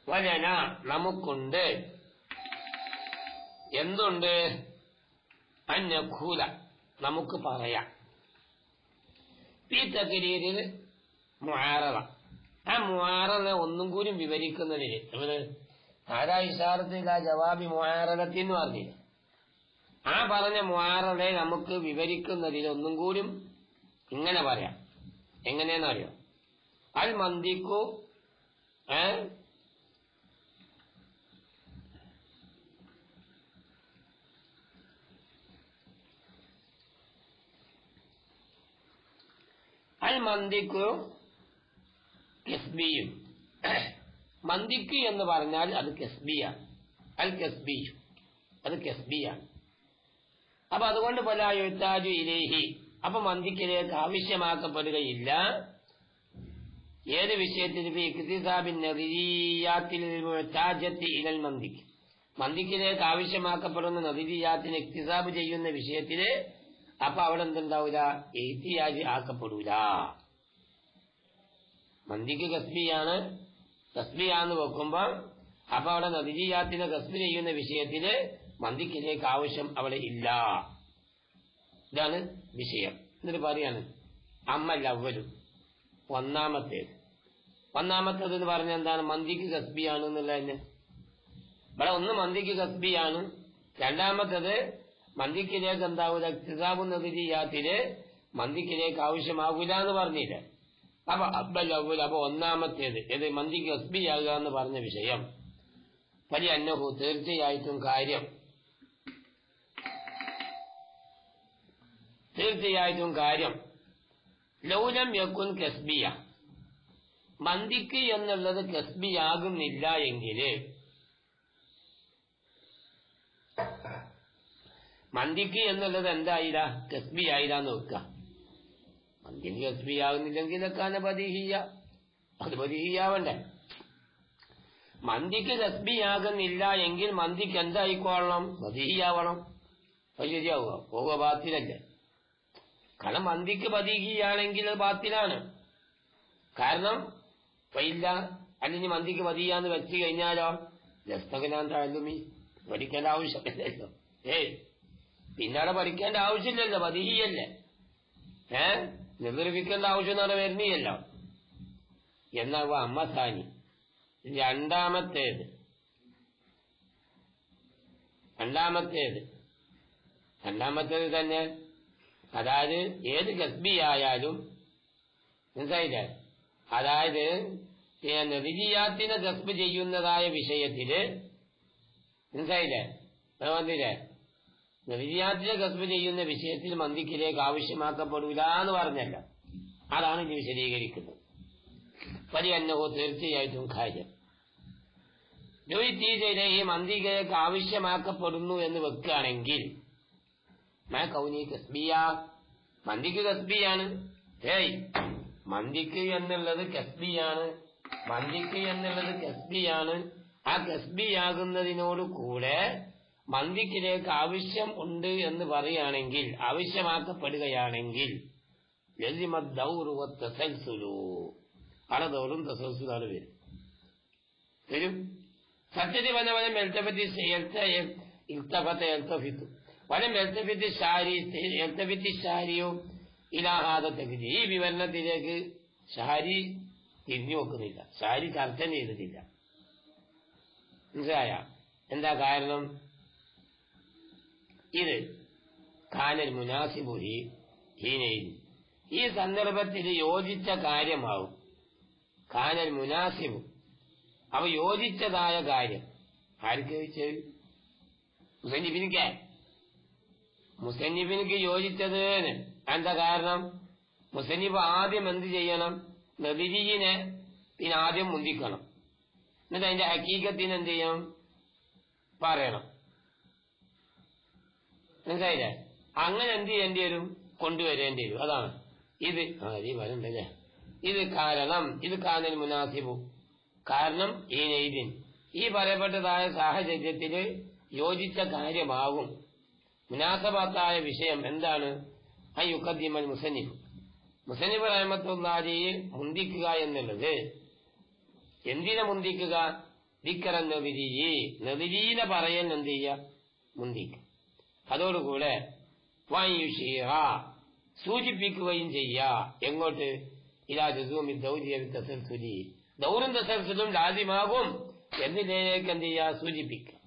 വലന നമുക്കുണ്ട് എന്തുണ്ട് അന്നഖൂല നമുക്ക് പറയാം ഈ തഖരീരിൽ മുആറള ആ മുആറള ഒന്നും കൂടി വിവരിക്കുന്നതിൽ നമ്മള് ആരാ ഇശാറത്തിൽ ആ ജവാബി മുആറളത്തിൽ എന്ന് പറഞ്ഞില്ല ആ പറഞ്ഞ മുആറളെ നമുക്ക് വിവരിക്കുന്നതിൽ ഒന്നും കൂടി ഇങ്ങനെ പറയാം എങ്ങനെയെന്ന് അറിയോ അൽ മന്തിക്കു അൽ മന്തിക്കു കസ്ബിയും മന്തിക്ക് എന്ന് പറഞ്ഞാൽ അത് കസ്ബിയാണ് അൽ കസ്ബിയും അത് കസ്ബിയാണ് അപ്പൊ അതുകൊണ്ട് പല യുത്താജു ഇലേഹി അപ്പൊ മന്തിക്കിലേക്ക് ആവശ്യമാക്കപ്പെടുകയില്ല ഏത് വിഷയത്തിൽ ഇലൽ മന്തിക്ക് മന്തിക്കിലേക്ക് ആവശ്യമാക്കപ്പെടുന്ന നദിയാത്തിന് ഇക്തിസാബ് ചെയ്യുന്ന വിഷയത്തില് അപ്പൊ അവിടെ എന്തുണ്ടാവൂല എഹ്തിയാജ് ആക്കപ്പെടൂല മന്തിക്ക് കസ്ബിയാന്ന് വെക്കുമ്പോ അപ്പൊ അവിടെ നദിയാത്തിനെ കസ്ബി ചെയ്യുന്ന വിഷയത്തില് മന്തിക്കിലേക്ക് ആവശ്യം അവിടെ ഇല്ല ഇതാണ് വിഷയം എന്നിട്ട് പറയാണ് അമ്മല്ല അവരും ഒന്നാമത്തേത് എന്ന് പറഞ്ഞ എന്താണ് മന്തിക്ക് കസ്ബിയാണ് എന്നുള്ളതന്നെ ഇവിടെ ഒന്ന് മന്തിക്ക് കസ്ബിയാണ് രണ്ടാമത്തത് മന്തിക്കിലേക്ക് എന്താവൂല ഇക്തിസാബു നദിയാത്തില് മന്തിക്കിലേക്ക് ആവശ്യമാകൂല എന്ന് പറഞ്ഞില്ലേ അപ്പൊ അബ്ബൽ അപ്പൊ ഒന്നാമത്തേത് ഇത് മന്തിക്ക് കസ്ബിയാകുക എന്ന് പറഞ്ഞ വിഷയം പരി അന്നഹു തീർച്ചയായിട്ടും കാര്യം ലൗലം യക്കുൻ കസ്ബിയ മന്തിക്ക് എന്നുള്ളത് കസ്ബിയാകുന്നില്ല എങ്കില് മന്തിക്ക് എന്നുള്ളത് എന്തായില്ല കസ്ബിയായില്ലാന്ന് വെക്കുക മന്തിക്ക് കസ്ബിയാകുന്നില്ലെങ്കിലൊക്കെ പതിഹിയ അത് പതിഹിയാവണ്ടേ മന്തിക്ക് കസ്ബിയാകുന്നില്ല എങ്കിൽ മന്തിക്ക് എന്തായിക്കോളണം പതിഹിയാവണം അത് ശരിയാവുക പോവുക ബാത്തിലല്ലേ കാരണം മന്തിക്ക് പതിഹിയാണെങ്കിൽ അത് ബാത്തിലാണ് കാരണം പയില്ല അല്ലെങ്കിൽ മന്തിക്ക് പതിയാന്ന് വെച്ച് കഴിഞ്ഞാലോ ലസ്തകനാൻ താഴ്ന്നുമീ പഠിക്കേണ്ട ആവശ്യമില്ലല്ലോ പിന്നാടെ പഠിക്കേണ്ട ആവശ്യമില്ലല്ലോ പതിഹിയല്ലേ നിർവഹിക്കേണ്ട ആവശ്യം എന്ന് പറഞ്ഞാൽ വരുന്നില്ലല്ലോ എന്നാ അമ്മ സാനി രണ്ടാമത്തേത് തന്നെ അതായത് ഏത് കസ്ബിയായാലും മനസ്സിലായില്ലേ അതായത് നദിയാത്തിനെ കസ്ബ് ചെയ്യുന്നതായ വിഷയത്തില് മനസ്സിലായില്ലേ വന്നില്ലേ നദിയാത്തിനെ കസ്ബ് ചെയ്യുന്ന വിഷയത്തിൽ മന്തിക്കിലേക്ക് ആവശ്യമാക്കപ്പെടൂല എന്ന് പറഞ്ഞല്ല അതാണ് ഇനി വിശദീകരിക്കുന്നത് പരി അന്നഹോ തീർച്ചയായിട്ടും കാര്യം ഈ മന്തിക്കിലേക്ക് ആവശ്യമാക്കപ്പെടുന്നു എന്ന് വെക്കുകയാണെങ്കിൽ കൗനി കസ്ബിയ മന്തിക്ക് കസ്ബിയാണ് മന്തിക്ക് എന്നുള്ളത് കസ്ബിയാണ് ആ കസ്ബിയാകുന്നതിനോട് കൂടെ മന്ദിക്കിലേക്ക് ആവശ്യം ഉണ്ട് എന്ന് പറയുകയാണെങ്കിൽ, ആവശ്യമാക്കപ്പെടുകയാണെങ്കിൽ പലതോറും തസൽസുലാണ് വരും. സത്യത്തിൽ വന്ന വലം ഷാരിയോ ഇലാഹാദത്തെക്കുറിച്ച് ഈ വിവരണത്തിലേക്ക് ഷാരി തിരിഞ്ഞു നോക്കുന്നില്ല, ഷാരി ചർച്ച ചെയ്തിട്ടില്ല. മനസ്സിലായ? എന്താ കാരണം? ഇത് കാനൽ മുനാസിബുഹി ഹീനയിൽ, ഈ സന്ദർഭത്തിൽ യോജിച്ച കാര്യമാവും. കാനൽ മുനാസിബു, അവ യോജിച്ചതായ കാര്യം. ആർക്ക് ചോദിച്ചത്? മുസന്നിഫിനിക്ക് യോജിച്ചത്. എന്താ കാരണം? മുസന്നിഫ് ആദ്യം എന്ത് ചെയ്യണം? നബിജിനെ പിന്നെ ആദ്യം മുന്തിക്കണം, എന്നിട്ട് അതിന്റെ ഹക്കീക്കത്തിന് എന്ത് ചെയ്യണം? പറയണം. മനസ്സിലായില്ലേ? അങ്ങനെ എന്ത് ചെയ്യേണ്ടി വരും? കൊണ്ടുവരേണ്ടി വരും. അതാണ് ഇത്. വരണ്ടല്ലേ? ഇത് കാരണം, ഇത് കാനൽ മുനാസിബു, കാരണം ഈ നെയ്തിൻ, ഈ പറയപ്പെട്ടതായ സാഹചര്യത്തില് യോജിച്ച കാര്യമാകും. മുനാസബത്തായ വിഷയം എന്താണ്? യുഖദ്ദിമൽ മുസന്നിഫ്, മുസന്നിഫ് റഹ്മത്തുള്ളാഹിയെ മുന്തിക്കുക എന്നുള്ളത്. എന്തിനെ മുന്തിക്കുക? ദിക്റൻ നബിയി, നബിയീനെ പറയൽ എന്ത് ചെയ്യുക? മുന്തിക്കുക. അതോടുകൂടെ വയുഷീറ, സൂചിപ്പിക്കുകയും ചെയ്യുക. എങ്ങോട്ട്? ഇലാ ജുസൂമി ദൗരി തസൽസുലി, ദൗറും തസൽസുലും ലാസിമാകും എന്നതിലേക്ക് എന്ത് ചെയ്യുക? സൂചിപ്പിക്കുക.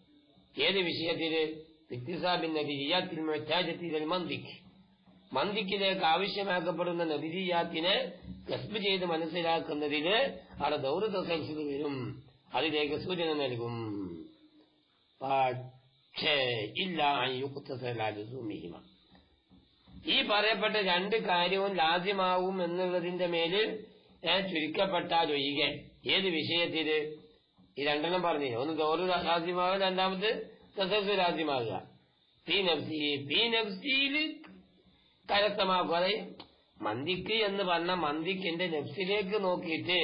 ഏത് വിഷയത്തില്? ഇക്തിസാബിൻ നബിയ്യാത്തിൽ മുഹ്താജത്തിൽ മന്ദിക്ക്, മന്ദിക്കിലേക്ക് ആവശ്യമാക്കപ്പെടുന്ന നബിയാത്തിനെ കസ്ബ് ചെയ്ത് മനസ്സിലാക്കുന്നതിന് അവിടെ ദൗറ് തസൽസുൽ വരും, അതിലേക്ക് സൂചന നൽകും. പക്ഷേ ഇല്ല യുക്തസലാജുമിഹിമ, ഈ പറയപ്പെട്ട രണ്ട് കാര്യവും ലാസിമാവും എന്നുള്ളതിന്റെ മേലിൽ ചുരുക്കപ്പെട്ടാൽ ഒഴികെ. ഏത് വിഷയത്തില്? ഈ രണ്ടെണ്ണം പറഞ്ഞു. ഒന്ന് ദൗറ് ലാസിമാകുക, രണ്ടാമത് തസൽസുൽ ലാസിമാകുക. ഫീ നഫ്സിയില് കരസ്ഥമാക്കുക. അതായത് മന്ദിക്ക് എന്ന് പറഞ്ഞ മന്ദിക്കിന്റെ നഫ്സിലേക്ക് നോക്കിയിട്ട്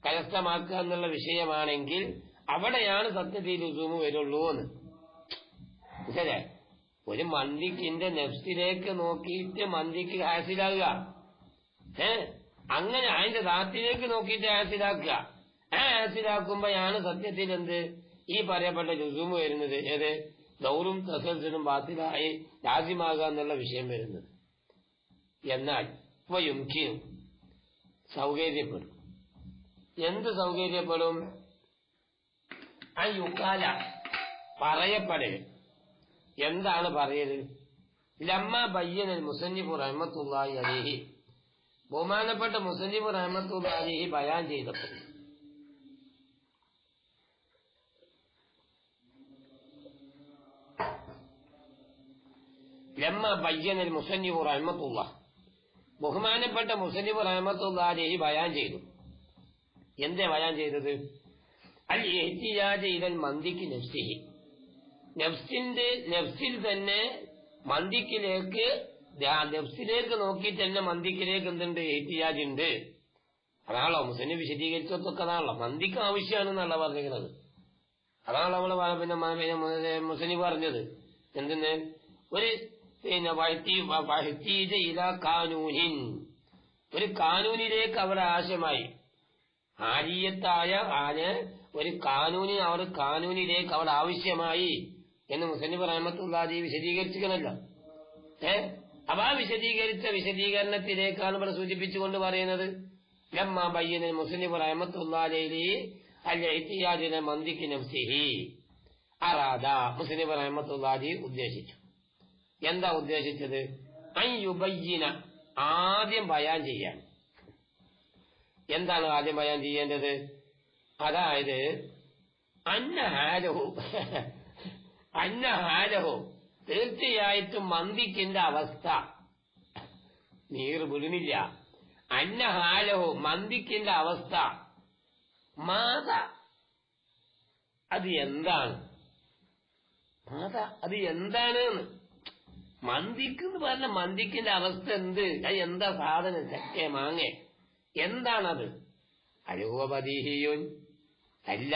കരസ്ഥമാക്കുക എന്നുള്ള വിഷയമാണെങ്കിൽ അവിടെയാണ് സത്യത്തിൽ ലുസൂമ് വരുള്ളൂ എന്ന്. ശരി, ഒരു മന്ദിക്കിന്റെ നഫ്സിലേക്ക് നോക്കിയിട്ട് മന്ദിക്ക് ഹാസിലാകുക, അങ്ങനെ അതിന്റെ ദാത്തിലേക്ക് നോക്കിയിട്ട് ഹാസിലാക്കുക. ഹാസിലാക്കുമ്പോഴാണ് സത്യത്തിൽ എന്ത്? ഈ പറയപ്പെട്ട ലുസൂമ് വരുന്നത്. ഏത്? ദൗറും തസൽസുലും ബാത്തിലായി ലാസിമാകുക എന്നുള്ള വിഷയം വരുന്നത്. എന്നാൽ യുംകിനും, സൗകര്യപ്പെടും. എന്ത് സൗകര്യപ്പെടും? യുക്കാല, പറയപ്പെടൽ. എന്താണ് പറയല്? ലമ്മ ബയ്യനൽ മുസന്നിഫ് റഹ്മത്തുള്ളാഹി അലൈഹി, ബഹുമാനപ്പെട്ട മുസന്നിഫ് റഹ്മത്തുള്ളാഹി അലൈഹി ബയാൻ ചെയ്തപ്പോൾ, ലമ്മ ബയ്യനൽ മുസന്നിഫ് റഹ്മത്തുള്ളാഹി, ബഹുമാനപ്പെട്ട മുസന്നിഫ് റഹ്മത്തുള്ളാഹി അലൈഹി ബയാൻ ചെയ്തു. എന്തേ ബയാൻ ചെയ്തത്? അൽ ഇഹ്തിയാജ് ഇലൽ മന്ദിക്ക് നഫ്സിഹി, നഫ്സിൽ തന്നെ മന്ദിക്കിലേക്ക്, നഫ്സിലേക്ക് നോക്കി തന്നെ മന്ദിക്കിലേക്ക് എന്തുണ്ട്? ഇഹ്തിയാജ് ഉണ്ട്. അതാണല്ലോ മുസന്നിഫ് വിശദീകരിച്ചതൊക്കെ. അതാണല്ലോ മന്ദിക്ക് ആവശ്യമാണെന്നല്ല പറഞ്ഞിരിക്കുന്നത്. അതാണല്ലോ നമ്മള് പിന്നെ മുസന്നിഫ് പറഞ്ഞത്. എന്തെന്ന്? ഒരു ഒരു കാനൂനിലേക്ക് അവർ ആശയമായി, ആര്യത്തായ ഒരു കാനൂനിലേക്ക് അവർ ആവശ്യമായി എന്ന് മുസന്നിഫ് റഹ്മത്തുള്ളാഹി വിശദീകരിച്ചിരിക്കണല്ലോ. അപ്പൊ ആ വിശദീകരിച്ച വിശദീകരണത്തിലേക്കാണ് ഇവിടെ സൂചിപ്പിച്ചുകൊണ്ട് പറയുന്നത്. ലമ്മ ബയ്യന മുസന്നിഫ് റഹ്മത്തുള്ളാഹി അൽ ഇഹ്തിയാജിന മന്ദിക്ക് നഫ്സിഹി അറാദ, മുസന്നിഫ് റഹ്മത്തുള്ളാഹി ഉദ്ദേശിച്ചു. എന്താ ഉദ്ദേശിച്ചത്? അയ്യുബയ്യിന, ആദ്യം ബയാൻ ചെയ്യാൻ. എന്താണ് ആദ്യം ബയാൻ ചെയ്യേണ്ടത്? അതായത് അന്നഹാലഹു, തീർച്ചയായിട്ടും മന്ദിക്കിന്റെ അവസ്ഥ, നീർ വിടുന്നില്ല. അന്നഹാലഹു, മന്ദിക്കിന്റെ അവസ്ഥ, മാത, അത് എന്താണ്? മാത, അത് എന്താണ്? മന്ദിക്ക് എന്ന് പറഞ്ഞ മന്ദിക്കിന്റെ അവസ്ഥ എന്ത്? അത് എന്താ സാധനം? ചക്ക, മാങ്ങ, എന്താണത്? അലുവ ബദീഹിയുൻ, അല്ല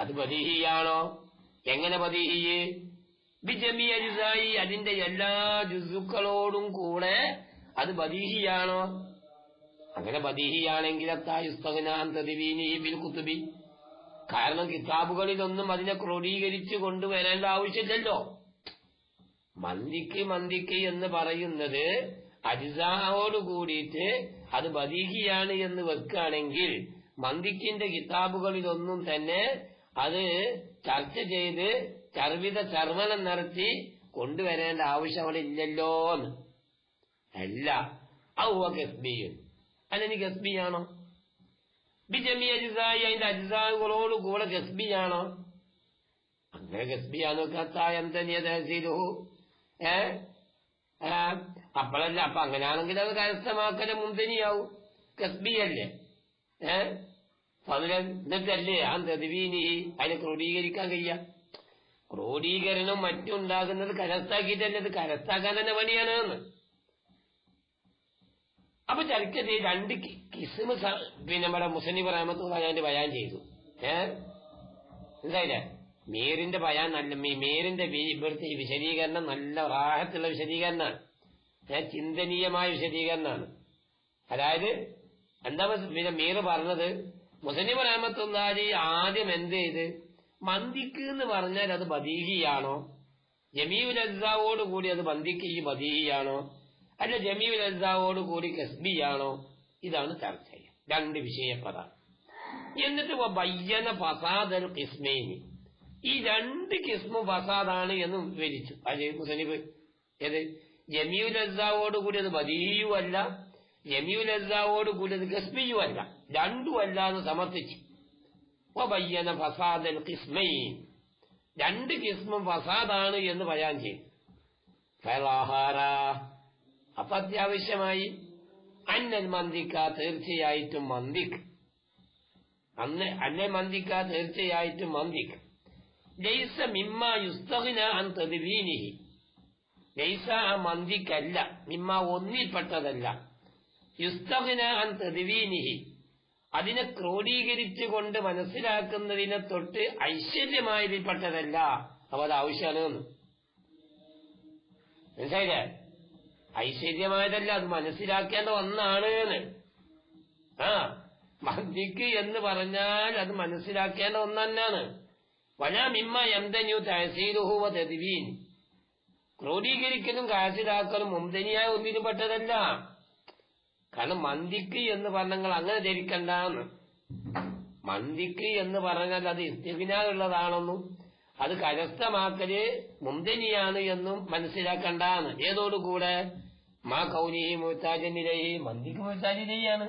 അത് ബദീഹിയാണോ? എങ്ങനെ ബദീഹിയ്? ബിജമി അജിസായി അതിന്റെ എല്ലാ ജുസുക്കളോടും കൂടെ അത് ബദീഹിയാണോ? അങ്ങനെ ബദീഹിയാണെങ്കിൽ ബിൽ കുത്തുബി, കാരണം കിതാബുകളിലൊന്നും അതിനെ ക്രോഡീകരിച്ചു കൊണ്ടുവരേണ്ട ആവശ്യമില്ലല്ലോ. മന്ദിക്ക് എന്ന് പറയുന്നത് അജിസാവോട് കൂടിയിട്ട് അത് ബദീഹിയാണ് എന്ന് വെക്കുകയാണെങ്കിൽ മന്ദിക്കിന്റെ കിതാബുകളിലൊന്നും തന്നെ അത് ചർച്ച ചെയ്ത് ചർവണം നടത്തി കൊണ്ടുവരേണ്ട ആവശ്യം അവിടെ ഇല്ലല്ലോ. അല്ല ഔവ ഗസ്ബിയും, അല്ലെങ്കിൽ ഗസ്ബിയാണോ? ബിജമി അജിസായി അതിന്റെ അജിസാകളോട് കൂടെ ഗസ്ബിയാണോ? അങ്ങനെ ഗസ്ബിയാണോ? കത്തായന്തനിയതഹസീലുഹു അപ്പോഴല്ല. അപ്പൊ അങ്ങനെയാണെങ്കിൽ അത് കരസ്ഥമാക്കല മുന്തനിയാവും, ഗസ്ബിയല്ലേ. എന്നിട്ടല്ലേ ആ തദ്വീനി അതിനെ ക്രോഡീകരിക്കാൻ കഴിയാ? ക്രോഡീകരണം മറ്റുണ്ടാകുന്നത് കരസ്ഥാക്കിയിട്ടല്ലേ, അത് കരസ്ഥാക്കാൻ തന്നെ പണിയാണ് എന്ന്. അപ്പൊ ചർക്കത് രണ്ട് കിസ്മ പിന്നെ നമ്മുടെ മുസന്നിഫ് റഹ്മത്തുള്ളാഹി ഞാൻ ബയാൻ ചെയ്തു. മനസ്സിലായില്ലേ? മീറിന്റെ ബയാൻ നല്ല, മീറിന്റെ ഇവിടുത്തെ ഈ വിശദീകരണം നല്ല റാഹത്തുള്ള വിശദീകരണമാണ്, ചിന്തനീയമായ വിശദീകരണമാണ്. അതായത് എന്താ പിന്നെ മീർ പറഞ്ഞത്, മുസന്നിഫ് റഹ്മത്തുള്ളാഹി ആദ്യം എന്ത് ചെയ്ത് മന്ദിക്ക് എന്ന് പറഞ്ഞാൽ അത് ബദീഹിയാണോ? ജമീഉൽ അജ്സാവോട് കൂടി അത് മന്ദിക്ക് ഈ ബദീഹിയാണോ? അല്ല ജമീഉൽ അജ്സാവോട് കൂടി കസ്ബിയാണോ? ഇതാണ് ചർച്ച. രണ്ട് വിഷയപ്പദം. എന്നിട്ട് ബയ്യന ഫസാദൽ ഖിസ്മൈനി, ഈ രണ്ട് കിസ്മും ഫസാദാണ് എന്ന് വിവരിച്ചു. അത് മുസന്നിഫ് ഏത് ജമീഉൽ അജ്സാവോട് കൂടി അത് ബദീഹിയും അല്ല, ജമീഉൽ അജ്സാവോട് കൂടി അത് കസ്ബിയും അല്ല, രണ്ടും അല്ല എന്ന് സമർത്ഥിച്ചു. വബയ്യന ഫസാദൽ ഖിസ്മൈൻ, രണ്ട് കിസ്മും ഫസാദാണ് എന്ന് ബയാൻ ചെയ്തു. ഫലാഹാറ, അപ്പൊ അത്യാവശ്യമായി അന്നൽ മന്ദിക്ക, തീർച്ചയായിട്ടും മന്ദിക്ക് അന്നെ മന്ദിക്ക, തീർച്ചയായിട്ടും മന്ദിക്ക് ലൈസ മിമ്മ യുസ്തഗ്ന അൻ തദ്വീനിഹി, ലൈസ ആ മന്ദിക്കല്ല, മിമ്മ ഒന്നിൽപ്പെട്ടതല്ല, യുസ്തഗ്ന അൻ തദ്വീനിഹി അതിനെ ക്രോഡീകരിച്ചുകൊണ്ട് മനസ്സിലാക്കുന്നതിനെ തൊട്ട് ഐശ്വര്യമായതിൽപ്പെട്ടതല്ല. അപ്പൊ അത് ആവശ്യമാണ്. മനസ്സിലായില്ലേ? ഐശ്വര്യമായതല്ല, അത് മനസ്സിലാക്കേണ്ട ഒന്നാണ്. മന്ദിക്ക് എന്ന് പറഞ്ഞാൽ അത് മനസ്സിലാക്കേണ്ട ഒന്നെന്നാണ്. വലാ മിമ്മ യംതനിഉ തഹ്സീലുഹു വ തദ്വീൻ, ക്രോഡീകരിക്കലും കാസിലാക്കലും മുംതനിയായ ഒന്നിനും പെട്ടതല്ല. കാരണം മന്ദിക്ക് എന്ന് പറഞ്ഞാൽ അങ്ങനെ ധരിക്കണ്ടെന്ന്. മന്ദിക്ക് എന്ന് പറഞ്ഞാൽ അത് ഇസ്തിഗ്നാഉള്ളതാണെന്നും അത് കരസ്ഥമാക്കല് മുംതനിയാണ് എന്നും മനസ്സിലാക്കണ്ടാന്ന്. ഏതോടുകൂടെ മാ കൗനിഹി മുഹ്താജൻ ഇലൈഹി, മന്ദിക്ക് മുഹ്താജിനെയാണ്,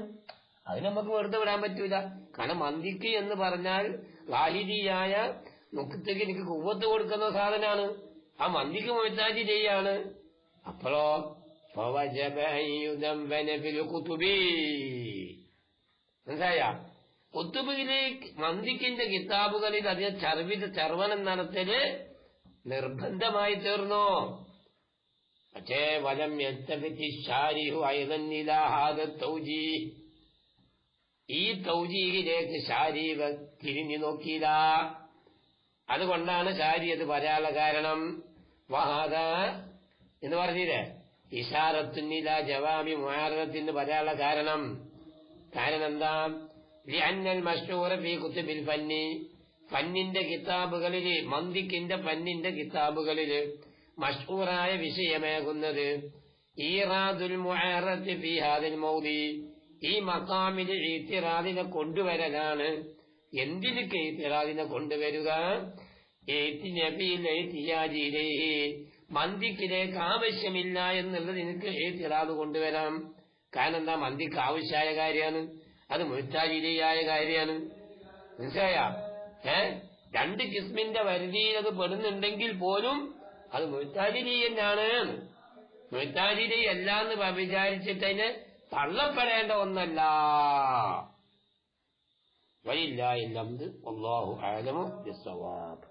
അത് നമുക്ക് വെറുതെ വിടാൻ പറ്റൂല. കാരണം മന്ദിക്ക് എന്ന് പറഞ്ഞാൽ ലാഹിദിയായ നുക്തക്ക് എനിക്ക് കുവ്വത്ത് കൊടുക്കുന്ന സാധനമാണ്, ആ മന്ദിക്ക് മുഹ്താജിനെയാണ്. അപ്പോഴോ മനസ്സിലായ? കുത്തുബിലെ മന്ദിക്കിന്റെ കിതാബുകളിൽ അതിനെ ചർവനം നടത്തല് നിർബന്ധമായി തീർന്നു. പക്ഷേ വലം ഈ തൗജീഹിലേക്ക് ഷാരിഹ തിരിഞ്ഞു നോക്കിയില്ല. അതുകൊണ്ടാണ് ഷാരി അത് പറയാനുള്ള കാരണം. വഹാദ എന്ന് പറഞ്ഞില്ലേ, ഇശാറത്തുന്നില ജവാബി മുആറദത്തിന് പറയാനുള്ള കാരണം എന്താ? ലിഅന്നൽ മശ്ഹൂറ ഫീ കുതുബിൽ ഫന്നി, ഫന്നിന്റെ കിതാബുകളിൽ, മന്ദിക്കിന്റെ ഫന്നിന്റെ കിതാബുകളിൽ മശ്ഹൂറായ വിഷയമേകുന്നത് ഈറാദുൽ മുആറദി ഫീ ഹാദിൽ മൗദി, ഈ മഖാമിൽ ഇത്തിറാദിനെ കൊണ്ടുവരലാണ്. എന്തിനൊക്കെ ഇത്തിറാദിനെ കൊണ്ടുവരിക? മന്ദിക്കിലേക്ക് ആവശ്യമില്ല എന്നുള്ളത് എനിക്ക് ഇത്തിറാദ് കൊണ്ടുവരാം. കാരണം എന്താ? മന്ദിക്ക് ആവശ്യമായ കാര്യമാണ്, അത് മുഹ്താജിയായ കാര്യമാണ്. മനസ്സിലായ? രണ്ട് കിസ്മിന്റെ പരിധിയിൽ അത് പെടുന്നുണ്ടെങ്കിൽ പോലും അത് മുഹ്താജിയാണ്. മുഹ്താജിരി അല്ലാന്ന് വിചാരിച്ചിട്ട് അതിന് തള്ളപ്പെടേണ്ട ഒന്നല്ല. വലില്ലാഹിൽ ഹംദ്, വല്ലാഹു അഅലമു ബിസ്സവാബ്.